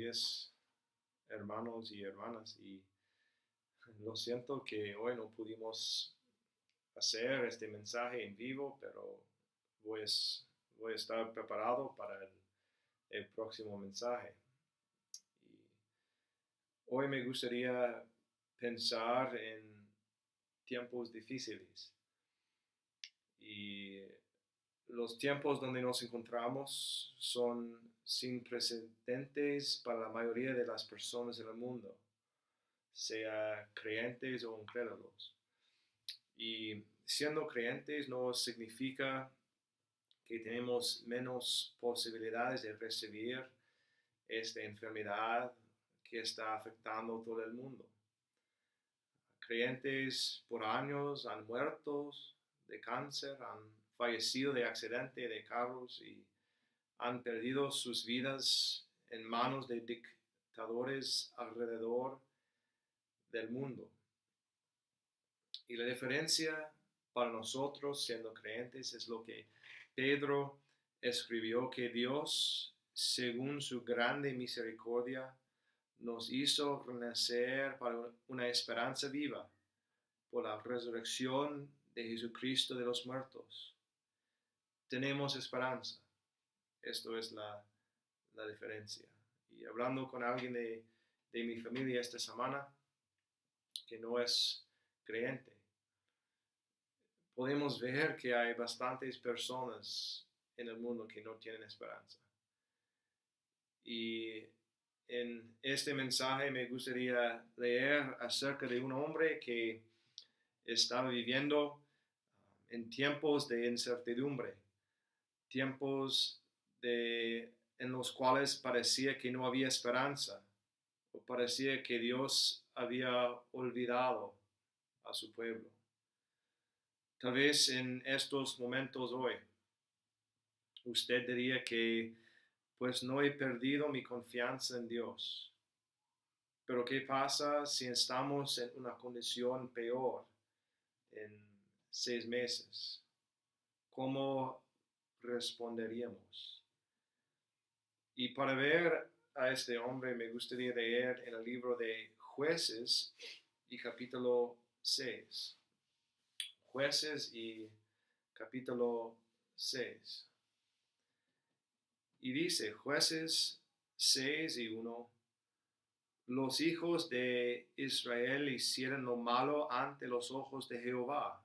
días, hermanos y hermanas. Y lo siento que hoy no pudimos hacer este mensaje en vivo, pero voy a, voy a estar preparado para el próximo mensaje. Y hoy me gustaría pensar en tiempos difíciles y los tiempos donde nos encontramos son sin precedentes para la mayoría de las personas en el mundo, sea creyentes o incrédulos. Y siendo creyentes no significa que tenemos menos posibilidades de recibir esta enfermedad que está afectando a todo el mundo. Creyentes por años han muerto de cáncer, han fallecido de accidente de carros y han perdido sus vidas en manos de dictadores alrededor del mundo. Y la diferencia para nosotros siendo creyentes es lo que Pedro escribió, que Dios, según su grande misericordia, nos hizo renacer para una esperanza viva por la resurrección de Jesucristo de los muertos. Tenemos esperanza. Esto es la diferencia. Y hablando con alguien de mi familia esta semana que no es creyente, podemos ver que hay bastantes personas en el mundo que no tienen esperanza. Y en este mensaje me gustaría leer acerca de un hombre que estaba viviendo en tiempos de incertidumbre, tiempos en los cuales parecía que no había esperanza, o parecía que Dios había olvidado a su pueblo. Tal vez en estos momentos hoy, usted diría que pues no he perdido mi confianza en Dios. Pero ¿qué pasa si estamos en una condición peor en 6 meses? ¿Cómo responderíamos? Y para ver a este hombre me gustaría leer en el libro de Jueces y capítulo 6. Jueces y capítulo 6. Y dice, Jueces 6:1, los hijos de Israel hicieron lo malo ante los ojos de Jehová.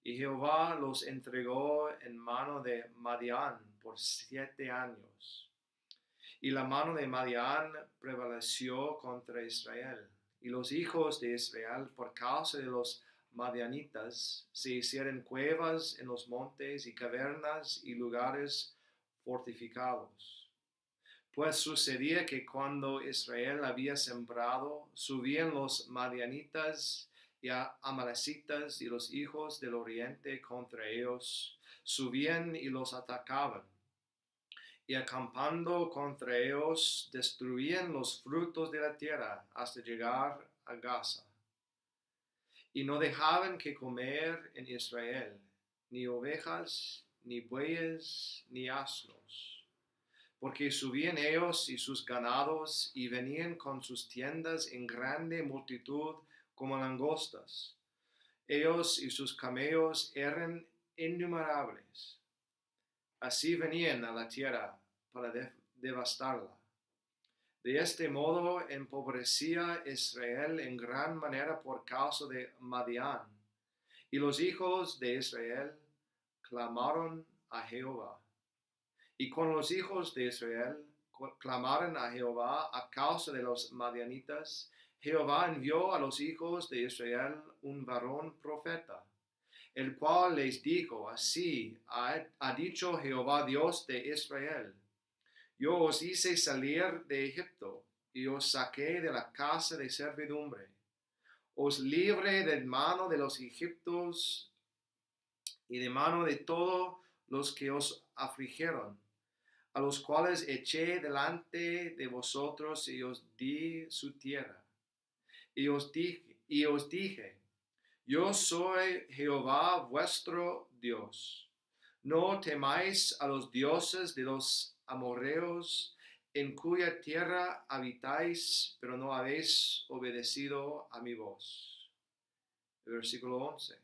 Y Jehová los entregó en mano de Madián por 7 años. Y la mano de Madián prevaleció contra Israel. Y los hijos de Israel, por causa de los madianitas, se hicieron cuevas en los montes y cavernas y lugares fortificados. Pues sucedía que cuando Israel había sembrado, subían los madianitas y amalecitas y los hijos del oriente contra ellos, subían y los atacaban. Y acampando contra ellos, destruían los frutos de la tierra hasta llegar a Gaza. Y no dejaban que comer en Israel, ni ovejas, ni bueyes, ni asnos. Porque subían ellos y sus ganados y venían con sus tiendas en grande multitud como langostas. Ellos y sus camellos eran innumerables. Así venían a la tierra para devastarla. De este modo empobrecía Israel en gran manera por causa de Madián. Y los hijos de Israel clamaron a Jehová. Y con los hijos de Israel clamaron a Jehová a causa de los madianitas. Jehová envió a los hijos de Israel un varón profeta, el cual les dijo, así ha dicho Jehová Dios de Israel, yo os hice salir de Egipto y os saqué de la casa de servidumbre. Os libré de mano de los egipcios y de mano de todos los que os afligieron, a los cuales eché delante de vosotros y os di su tierra. Y os dije, yo soy Jehová vuestro Dios. No temáis a los dioses de los amorreos, en cuya tierra habitáis, pero no habéis obedecido a mi voz. Versículo 11.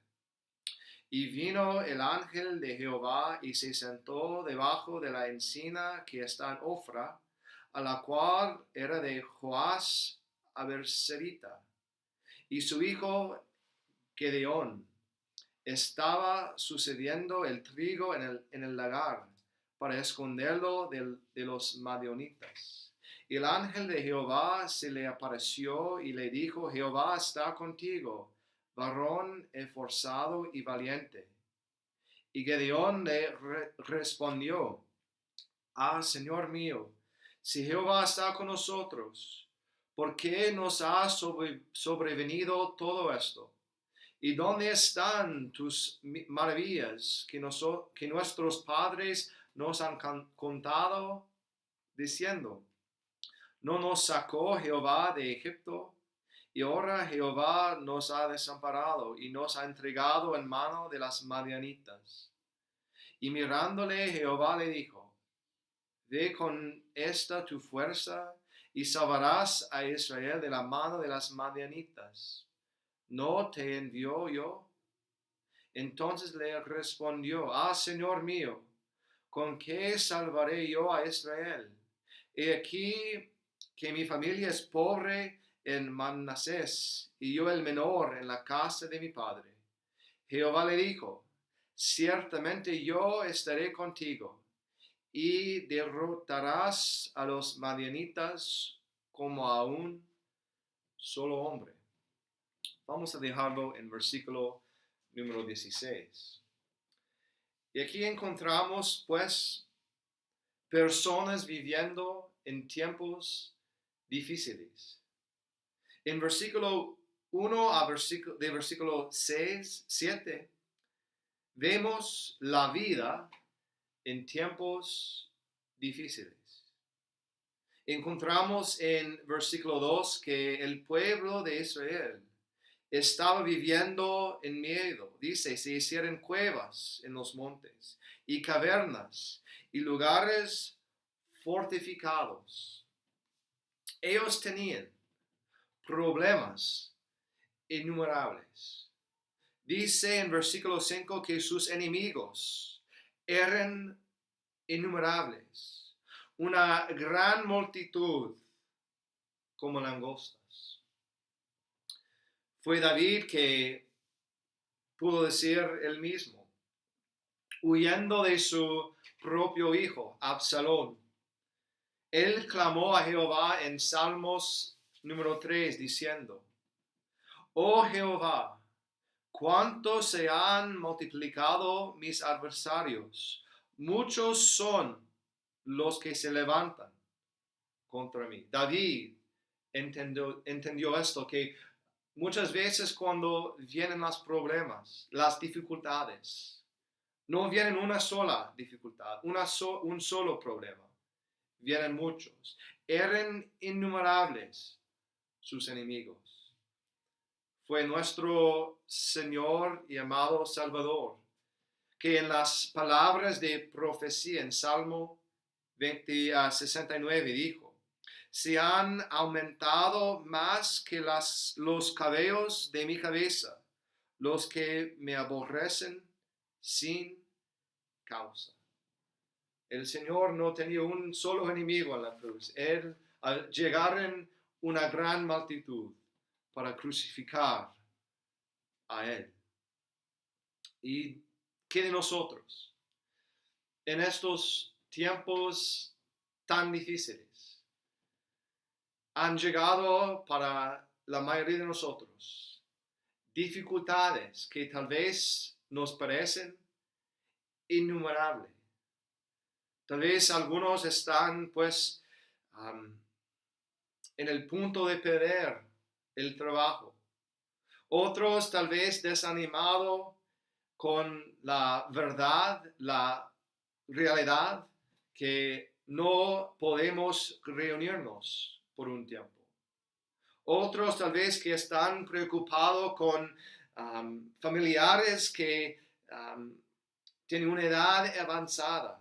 Y vino el ángel de Jehová y se sentó debajo de la encina que está en Ofra, a la cual era de Joás Aberserita, y su hijo Gedeón estaba sucediendo el trigo en el lagar para esconderlo de los madianitas. Y el ángel de Jehová se le apareció y le dijo: Jehová está contigo, varón esforzado y valiente. Y Gedeón le respondió: Señor mío, si Jehová está con nosotros, ¿por qué nos ha sobrevenido todo esto? ¿Y dónde están tus maravillas que nuestros padres nos han contado, diciendo: ¿no nos sacó Jehová de Egipto? Y ahora Jehová nos ha desamparado y nos ha entregado en mano de las madianitas. Y mirándole Jehová le dijo: Ve con esta tu fuerza y salvarás a Israel de la mano de las madianitas. ¿No te envió yo? Entonces le respondió: Señor mío, ¿con qué salvaré yo a Israel? He aquí que mi familia es pobre en Manasés, y yo el menor en la casa de mi padre. Jehová le dijo: Ciertamente yo estaré contigo, y derrotarás a los madianitas como a un solo hombre. Vamos a dejarlo en versículo número 16. Y aquí encontramos, pues, personas viviendo en tiempos difíciles. En versículo 1 de versículo 6, 7, vemos la vida en tiempos difíciles. Encontramos en versículo 2 que el pueblo de Israel estaba viviendo en miedo. Dice: se hicieron cuevas en los montes y cavernas y lugares fortificados. Ellos tenían problemas innumerables. Dice en versículo 5 que sus enemigos eran innumerables, una gran multitud como langostas. Fue David que pudo decir él mismo, huyendo de su propio hijo, Absalón. Él clamó a Jehová en Salmos número 3, diciendo: Oh Jehová, cuánto se han multiplicado mis adversarios, muchos son los que se levantan contra mí. David entendió esto, que muchas veces cuando vienen los problemas, las dificultades, no vienen una sola dificultad, un solo problema, vienen muchos. Eran innumerables sus enemigos. Fue nuestro Señor y amado Salvador que en las palabras de profecía en Salmo 69 dijo: se han aumentado más que los cabellos de mi cabeza, los que me aborrecen sin causa. El Señor no tenía un solo enemigo en la cruz. Llegaron una gran multitud para crucificar a Él. ¿Y qué de nosotros? En estos tiempos tan difíciles, han llegado para la mayoría de nosotros dificultades que tal vez nos parecen innumerables. Tal vez algunos están pues en el punto de perder el trabajo. Otros tal vez desanimados con la verdad, la realidad que no podemos reunirnos por un tiempo. Otros tal vez que están preocupados con familiares que tienen una edad avanzada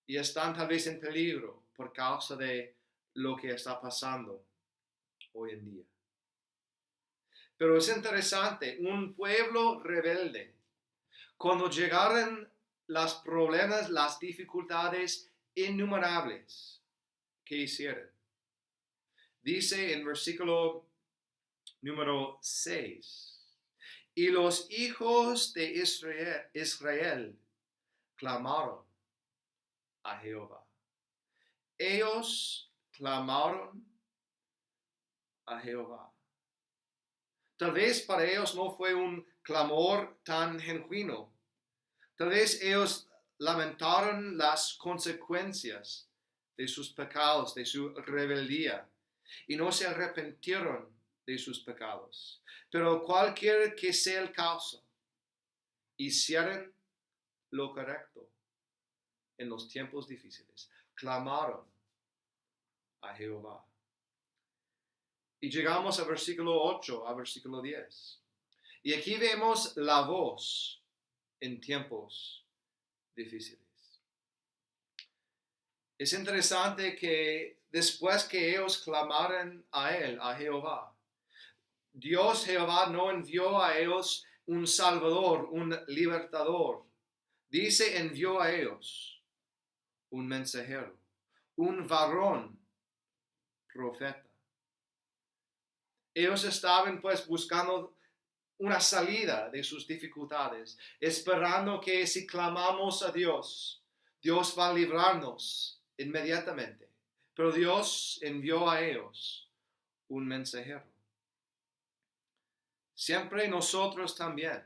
y están tal vez en peligro. por causa de lo que está pasando hoy en día. Pero es interesante, un pueblo rebelde, cuando llegaron los problemas, las dificultades innumerables, ¿qué hicieron? Dice en versículo número 6, y los hijos de Israel clamaron a Jehová. Ellos clamaron a Jehová. Tal vez para ellos no fue un clamor tan genuino. Tal vez ellos lamentaron las consecuencias de sus pecados, de su rebeldía, y no se arrepintieron de sus pecados. Pero cualquier que sea el caso, hicieron lo correcto en los tiempos difíciles. Clamaron a Jehová. Y llegamos al versículo 8, a versículo 10. Y aquí vemos la voz en tiempos difíciles. Es interesante que después que ellos clamaron a él, a Jehová, Dios Jehová no envió a ellos un salvador, un libertador. Dice, envió a ellos un mensajero, un varón profeta. Ellos estaban pues buscando una salida de sus dificultades, esperando que si clamamos a Dios, Dios va a librarnos inmediatamente. Pero Dios envió a ellos un mensajero. Siempre nosotros también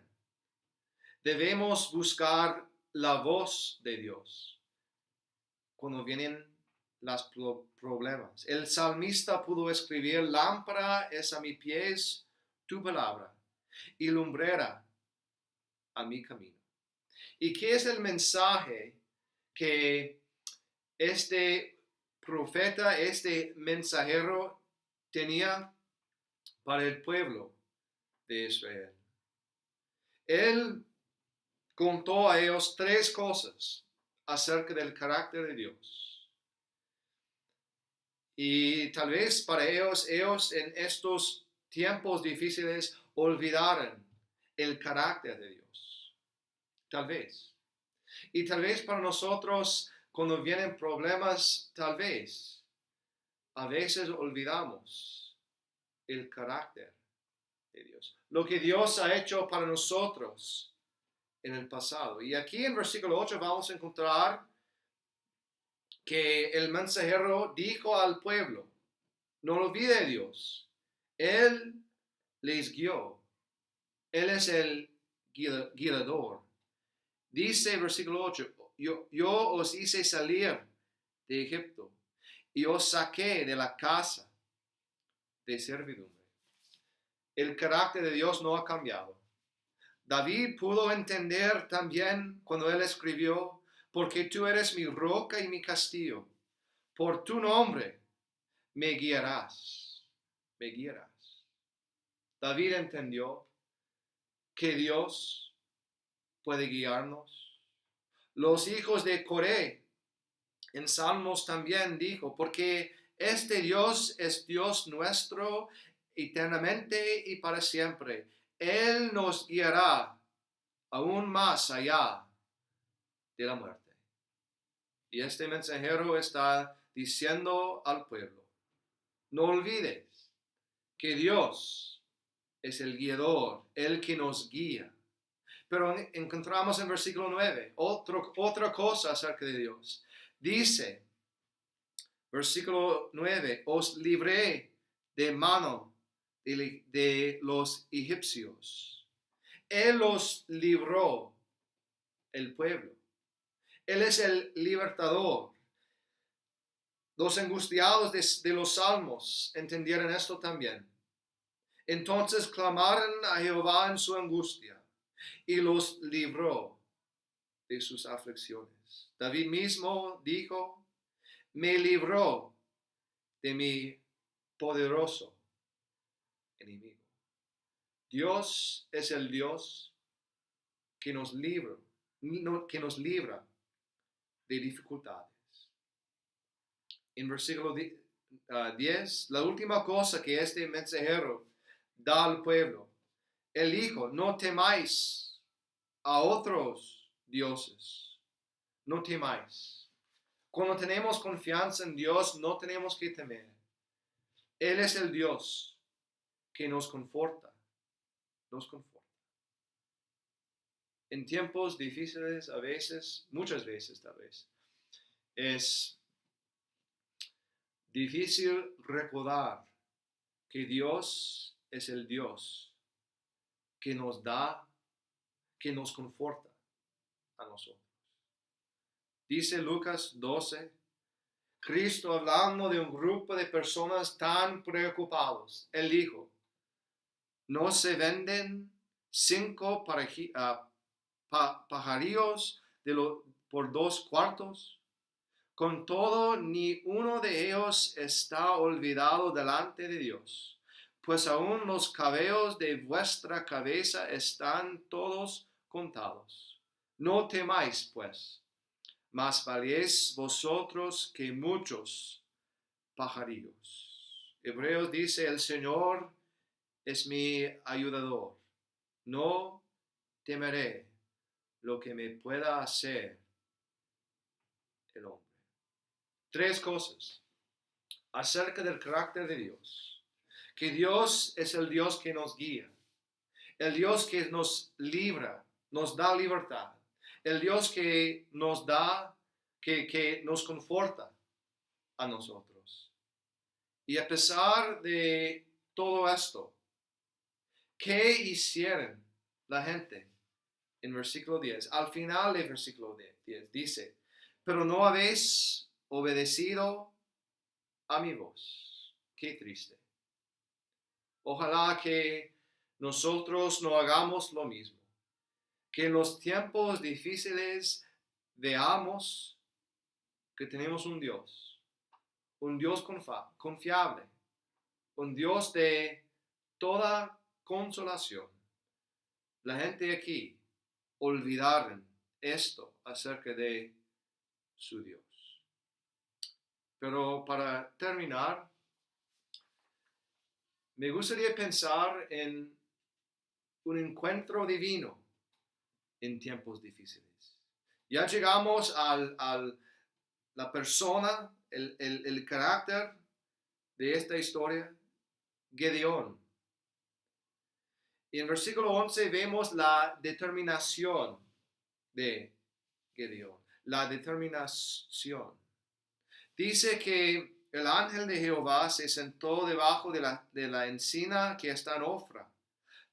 debemos buscar la voz de Dios cuando vienen los problemas. El salmista pudo escribir, lámpara es a mis pies tu palabra y lumbrera a mi camino. ¿Y qué es el mensaje que este profeta, este mensajero tenía para el pueblo de Israel? Él contó a ellos 3 cosas acerca del carácter de Dios. Y tal vez para ellos en estos tiempos difíciles olvidaron el carácter de Dios. Tal vez. Y tal vez para nosotros, cuando vienen problemas, tal vez, a veces olvidamos el carácter de Dios. Lo que Dios ha hecho para nosotros en el pasado. Y aquí en versículo 8 vamos a encontrar que el mensajero dijo al pueblo, no olvide Dios, Él les guió, Él es el guiador. Dice versículo 8, yo os hice salir de Egipto y os saqué de la casa de servidumbre. El carácter de Dios no ha cambiado. David pudo entender también cuando él escribió, porque tú eres mi roca y mi castillo, por tu nombre me guiarás, me guiarás. David entendió que Dios puede guiarnos. Los hijos de Coré en Salmos también dijo, porque este Dios es Dios nuestro eternamente y para siempre. Él nos guiará aún más allá de la muerte. Y este mensajero está diciendo al pueblo, no olvides que Dios es el guiador, el que nos guía. Pero encontramos en versículo 9 otra cosa acerca de Dios. Dice, versículo 9, os libré de mano de los egipcios. Él los libró, el pueblo. Él es el libertador. Los angustiados de los salmos entendieron esto también. Entonces clamaron a Jehová en su angustia y los libró de sus aflicciones. David mismo dijo, me libró de mi poderoso enemigo. Dios es el Dios que nos libra de dificultades. en versículo 10, la última cosa que este mensajero da al pueblo. Él dijo, no temáis a otros dioses, no temáis. Cuando tenemos confianza en Dios, no tenemos que temer. Él es el Dios que nos conforta, nos conforta. En tiempos difíciles a veces, muchas veces tal vez, es difícil recordar que Dios es el Dios que nos da, que nos conforta a nosotros. Dice Lucas 12, Cristo hablando de un grupo de personas tan preocupados, Él dijo, ¿no se venden 5 pajarillos por 2 cuartos? Con todo, ni uno de ellos está olvidado delante de Dios, pues aún los cabellos de vuestra cabeza están todos contados. No temáis, pues, más valéis vosotros que muchos pajarillos. Hebreos dice, el Señor es mi ayudador. No temeré lo que me pueda hacer el hombre. 3 cosas acerca del carácter de Dios. Que Dios es el Dios que nos guía. El Dios que nos libra, nos da libertad. El Dios que nos da, que nos conforta a nosotros. Y a pesar de todo esto, ¿qué hicieron la gente? En versículo 10, al final del versículo 10, dice, pero no habéis obedecido a mi voz. Qué triste. Ojalá que nosotros no hagamos lo mismo. Que en los tiempos difíciles veamos que tenemos un Dios confiable, un Dios de toda consolación. La gente aquí olvidaron esto acerca de su Dios. Pero para terminar, me gustaría pensar en un encuentro divino en tiempos difíciles. Ya llegamos a la persona, el carácter de esta historia, Gedeón. Y en versículo 11 vemos la determinación de Gedeón. La determinación. Dice que el ángel de Jehová se sentó debajo de la encina que está en Ofra,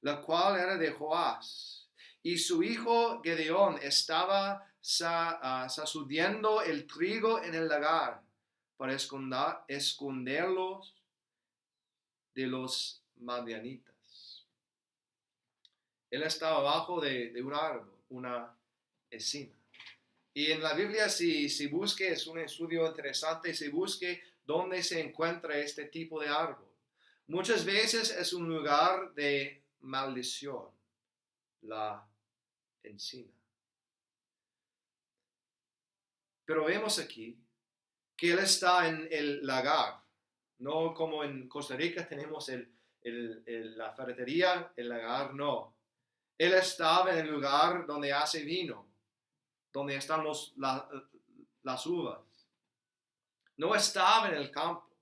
la cual era de Joás. Y su hijo Gedeón estaba sacudiendo el trigo en el lagar para esconderlos de los madianitas. Él estaba abajo de un árbol, una encina. Y en la Biblia, si busque, es un estudio interesante, si busque dónde se encuentra este tipo de árbol. Muchas veces es un lugar de maldición, la encina. Pero vemos aquí que él está en el lagar, no como en Costa Rica tenemos la ferretería, el lagar, no. Él estaba en el lugar donde hace vino, donde están las uvas. No estaba en el campo,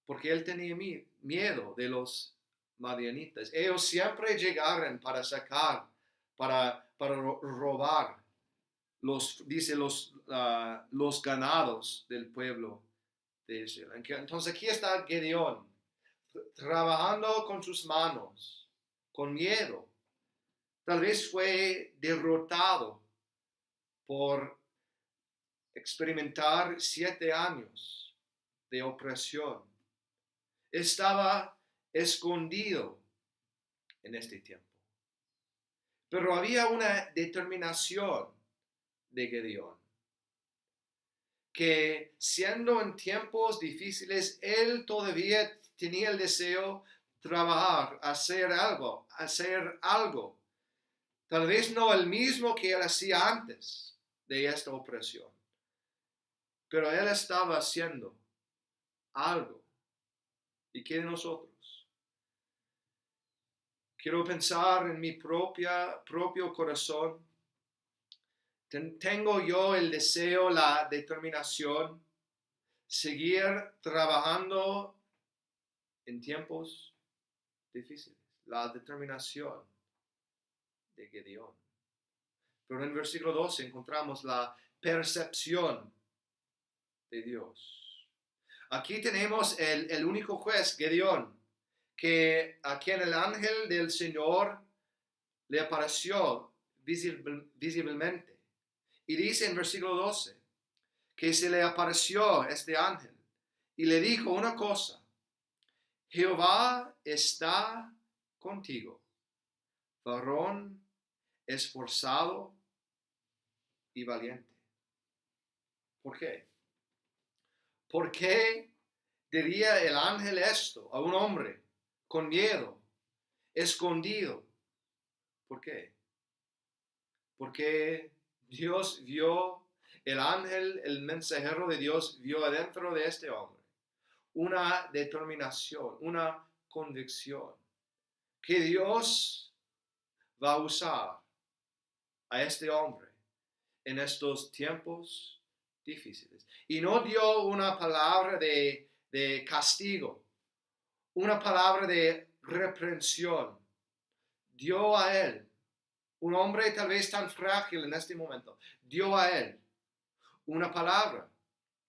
porque él tenía miedo de los madianitas. Ellos siempre llegaron para sacar, para robar los ganados del pueblo de Israel. Entonces aquí está Gedeón, trabajando con sus manos, con miedo. Tal vez fue derrotado por experimentar 7 años de opresión. Estaba escondido en este tiempo. Pero había una determinación de Gedeón, que siendo en tiempos difíciles, él todavía tenía el deseo de trabajar, hacer algo. Tal vez no el mismo que él hacía antes de esta opresión, pero él estaba haciendo algo. ¿Y qué de nosotros? Quiero pensar en mi propio corazón. Tengo yo el deseo, la determinación, seguir trabajando en tiempos difíciles. La determinación de Gedeón. Pero en el versículo 12 encontramos la percepción de Dios. Aquí tenemos el único juez, Gedeón, a quien el ángel del Señor le apareció visiblemente. Y dice en versículo 12 que se le apareció este ángel y le dijo una cosa: Jehová está contigo, varón esforzado y valiente. ¿Por qué? ¿Por qué diría el ángel esto a un hombre con miedo, escondido? ¿Por qué? Porque Dios vio, el ángel, el mensajero de Dios, vio adentro de este hombre una determinación, una convicción que Dios va a usar a este hombre en estos tiempos difíciles. Y no dio una palabra de castigo, una palabra de reprensión. Dio a él, un hombre tal vez tan frágil en este momento, dio a él una palabra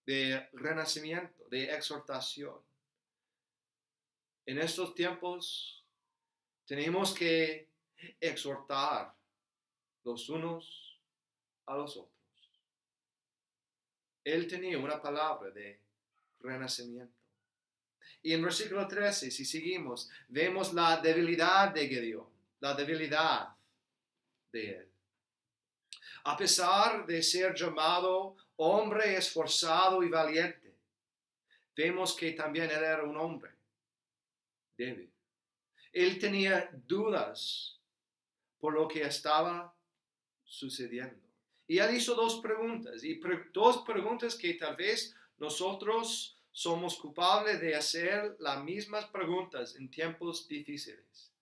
de renacimiento, de exhortación. En estos tiempos tenemos que exhortar los unos a los otros. Él tenía una palabra de renacimiento. Y en versículo 13, si seguimos, vemos la debilidad de Gedeón, la debilidad de él. A pesar de ser llamado hombre esforzado y valiente, vemos que también él era un hombre débil. Él tenía dudas por lo que estaba sucediendo. Y él hizo dos preguntas, dos preguntas que tal vez nosotros somos culpables de hacer las mismas preguntas en tiempos difíciles.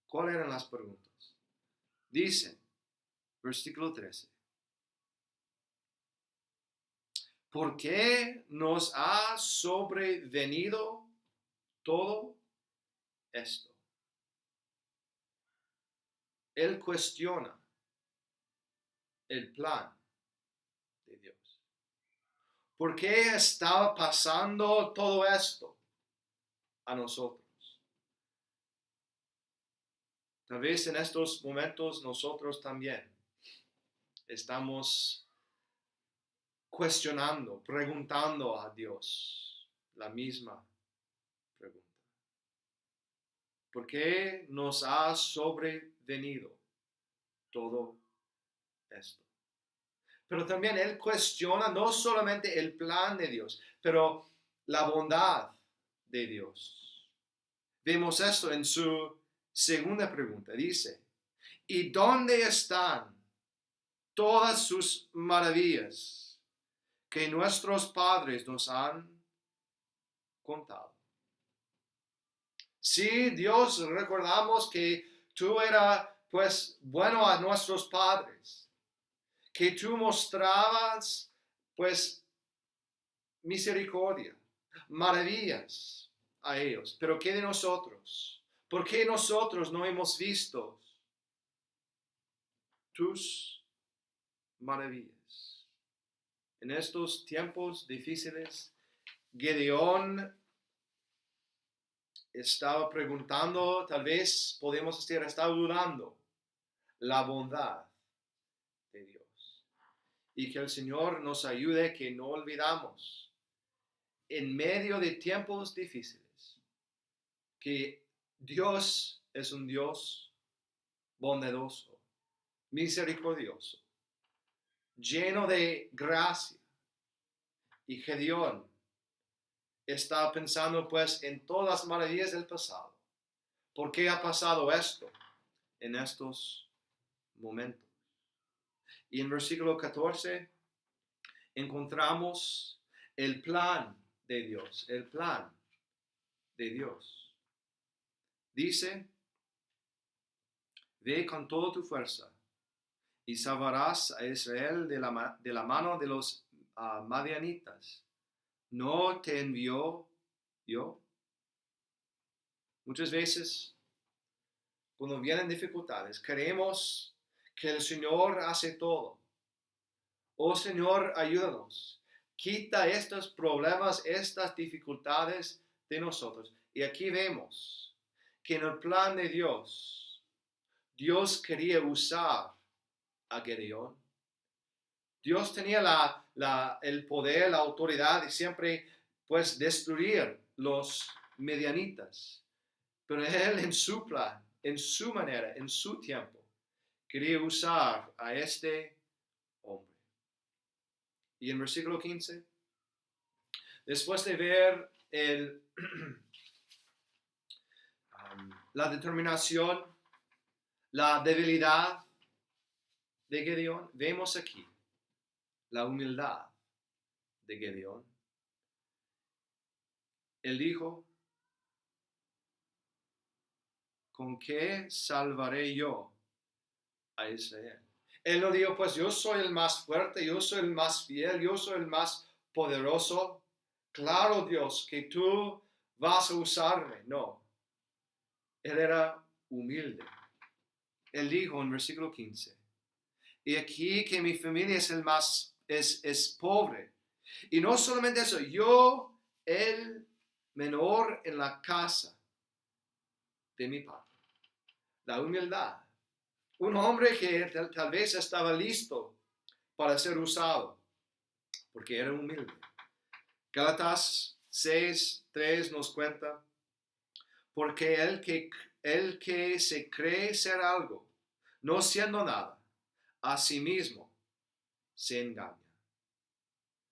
¿Cuáles eran las preguntas? Dice, versículo 13. ¿Por qué nos ha sobrevenido todo esto? Él cuestiona el plan de Dios. ¿Por qué estaba pasando todo esto a nosotros? Tal vez en estos momentos nosotros también estamos cuestionando, preguntando a Dios la misma pregunta. ¿Por qué nos ha sobrevenido todo esto? Pero también él cuestiona no solamente el plan de Dios, pero la bondad de Dios. Vemos esto en su segunda pregunta. Dice, ¿y dónde están todas sus maravillas que nuestros padres nos han contado? Sí, Dios, recordamos que tú eras pues bueno a nuestros padres, que tú mostrabas pues misericordia, maravillas a ellos. Pero ¿qué de nosotros? ¿Por qué nosotros no hemos visto tus maravillas? En estos tiempos difíciles, Gedeón estaba preguntando, tal vez podemos decir, estaba dudando la bondad de Dios. Y que el Señor nos ayude que no olvidamos en medio de tiempos difíciles que Dios es un Dios bondadoso, misericordioso, lleno de gracia. Y Gedeón está pensando pues en todas las maravillas del pasado. ¿Por qué ha pasado esto en estos momentos? Y en versículo 14, encontramos el plan de Dios, el plan de Dios. Dice, ve con toda tu fuerza y salvarás a Israel de la mano de los madianitas. ¿No te envió yo? Muchas veces, cuando vienen dificultades, creemos que el Señor hace todo. Oh Señor, ayúdanos. Quita estos problemas, estas dificultades de nosotros. Y aquí vemos que en el plan de Dios, Dios quería usar a Gedeón. Dios tenía el poder, la autoridad de siempre pues destruir los medianitas. Pero Él en su plan, en su manera, en su tiempo, quería usar a este hombre. Y en versículo 15, después de ver la determinación, la debilidad de Gedeón, vemos aquí la humildad de Gedeón. Él dijo, ¿con qué salvaré yo a Israel? Él no dijo, pues yo soy el más fuerte, yo soy el más fiel, yo soy el más poderoso. Claro, Dios, que tú vas a usarme. No. Él era humilde. Él dijo en versículo 15, y aquí que mi familia es el más, es pobre. Y no solamente eso, yo, el menor en la casa de mi padre. La humildad. Un hombre que tal vez estaba listo para ser usado, porque era humilde. Gálatas 6:3 nos cuenta, porque el que se cree ser algo, no siendo nada, a sí mismo se engaña.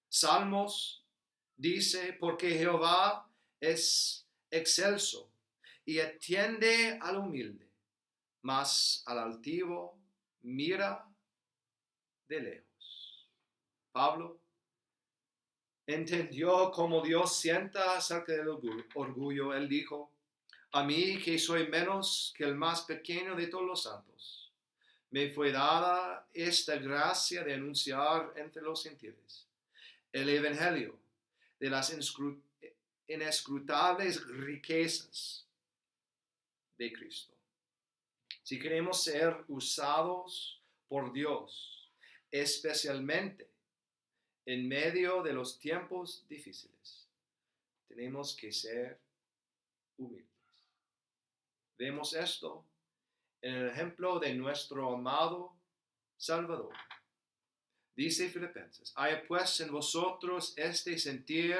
Salmos dice, porque Jehová es excelso y atiende al humilde, mas al altivo mira de lejos. Pablo entendió cómo Dios sienta acerca del orgullo. Él dijo, a mí que soy menos que el más pequeño de todos los santos, me fue dada esta gracia de anunciar entre los gentiles el evangelio de las inescrutables riquezas de Cristo. Si queremos ser usados por Dios, especialmente en medio de los tiempos difíciles, tenemos que ser humildes. Vemos esto en el ejemplo de nuestro amado Salvador. Dice Filipenses, hay pues en vosotros este sentir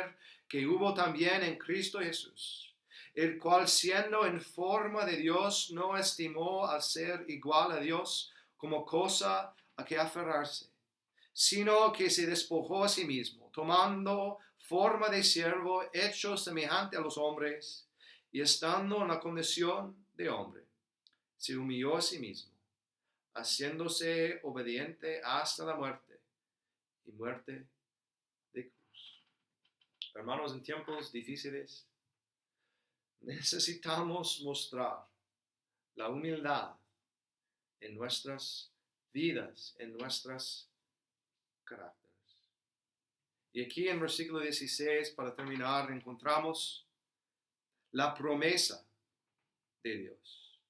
que hubo también en Cristo Jesús, el cual siendo en forma de Dios no estimó al ser igual a Dios como cosa a que aferrarse, sino que se despojó a sí mismo, tomando forma de siervo, hecho semejante a los hombres, y estando en la condición de hombre, se humilló a sí mismo, haciéndose obediente hasta la muerte, y muerte de cruz. Hermanos, en tiempos difíciles necesitamos mostrar la humildad en nuestras vidas, en nuestras caracteres. Y aquí en versículo 16, para terminar, encontramos la promesa de Dios.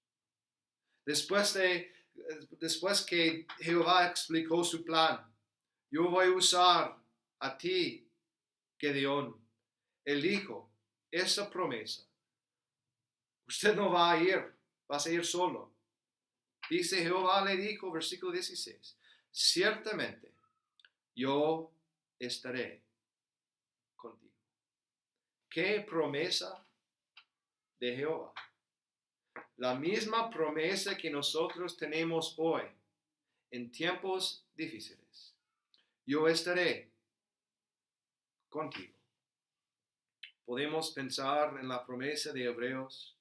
Después que Jehová explicó su plan, yo voy a usar a ti, Gedeón. Él dijo, esa promesa, usted no va a ir, vas a ir solo. Dice Jehová le dijo, versículo 16, ciertamente yo estaré contigo. ¿Qué promesa de Jehová? La misma promesa que nosotros tenemos hoy en tiempos difíciles. Yo estaré contigo. Podemos pensar en la promesa de Hebreos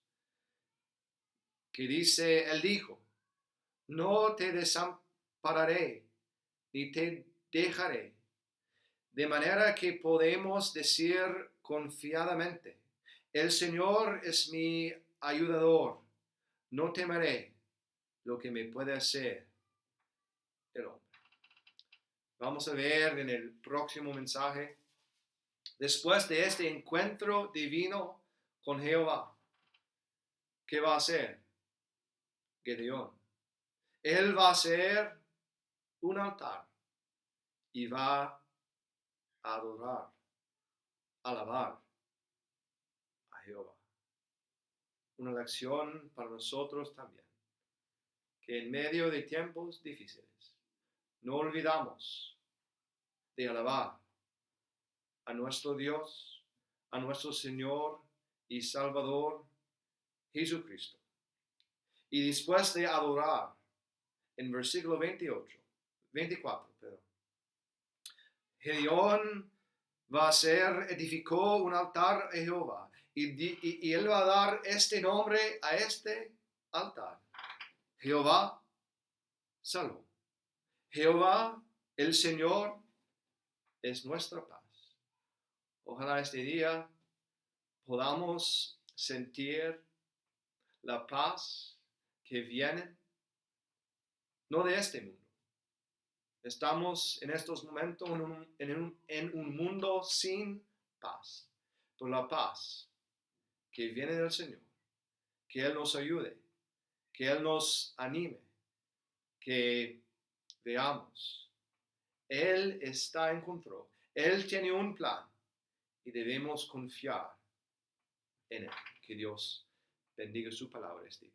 que dice, él dijo, no te desampararé ni te dejaré. de manera que podemos decir confiadamente, el Señor es mi ayudador, no temeré lo que me puede hacer el hombre. Vamos a ver en el próximo mensaje, después de este encuentro divino con Jehová, ¿qué va a hacer Gedeón? Él va a hacer un altar y va a adorar, alabar a Jehová. Una lección para nosotros también, que en medio de tiempos difíciles no olvidamos de alabar a nuestro Dios, a nuestro Señor y Salvador Jesucristo. Y después de adorar, en versículo 24, Gedeón edificó un altar a Jehová y él va a dar este nombre a este altar: Jehová Saló. Jehová, el Señor, es nuestra paz. Ojalá este día podamos sentir la paz que viene, no de este mundo. Estamos en estos momentos en un mundo sin paz, pero la paz que viene del Señor, que Él nos ayude, que Él nos anime, que veamos, Él está en control, Él tiene un plan y debemos confiar en Él. Que Dios bendiga su palabra este día.